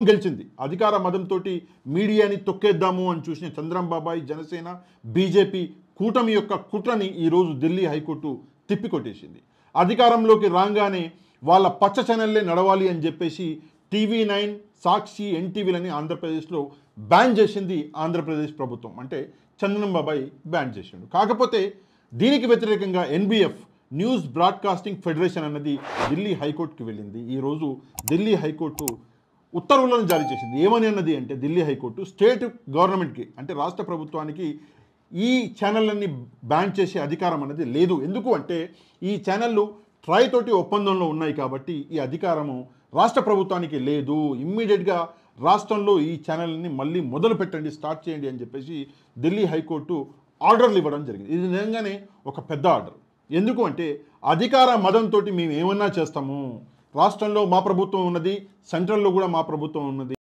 గెలిచింది. అధికార మదంతో మీడియాని తొక్కేద్దాము అని చూసిన చంద్రంబాబాయి, జనసేన, బీజేపీ కూటమి యొక్క కుట్రని ఈరోజు ఢిల్లీ హైకోర్టు తిప్పికొట్టేసింది. అధికారంలోకి రాగానే వాళ్ళ పచ్చ ఛానల్లే నడవాలి అని చెప్పేసి టీవీ9, సాక్షి, ఎన్టీవీలని ఆంధ్రప్రదేశ్లో బ్యాన్ చేసింది ఆంధ్రప్రదేశ్ ప్రభుత్వం. అంటే చంద్రంబాబాయి బ్యాన్ చేసిండు. కాకపోతే దీనికి వ్యతిరేకంగా ఎన్బిఎఫ్, న్యూస్ బ్రాడ్కాస్టింగ్ ఫెడరేషన్ అన్నది ఢిల్లీ హైకోర్టుకి వెళ్ళింది. ఈరోజు ఢిల్లీ హైకోర్టు ఉత్తర్వులను జారీ చేసింది. ఏమని అన్నది అంటే ఢిల్లీ హైకోర్టు స్టేట్ గవర్నమెంట్కి, అంటే రాష్ట్ర ప్రభుత్వానికి ఈ ఛానళ్ళని బ్యాన్ చేసే అధికారం అనేది లేదు. ఎందుకు అంటే ఈ ఛానళ్ళు ట్రై తోటి ఒప్పందంలో ఉన్నాయి కాబట్టి ఈ అధికారము రాష్ట్ర ప్రభుత్వానికి లేదు. ఇమ్మీడియట్గా రాష్ట్రంలో ఈ ఛానల్ని మళ్ళీ మొదలు పెట్టండి, స్టార్ట్ చేయండి అని చెప్పేసి ఢిల్లీ హైకోర్టు ఆర్డర్లు ఇవ్వడం జరిగింది. ఇది నిజంగానే ఒక పెద్ద ఆర్డర్. ఎందుకు అంటే అధికార మదంతో మేము ఏమన్నా చేస్తాము, రాష్ట్రంలో మా ప్రభుత్వం ఉన్నది, సెంట్రల్లో కూడా మా ప్రభుత్వం ఉన్నది.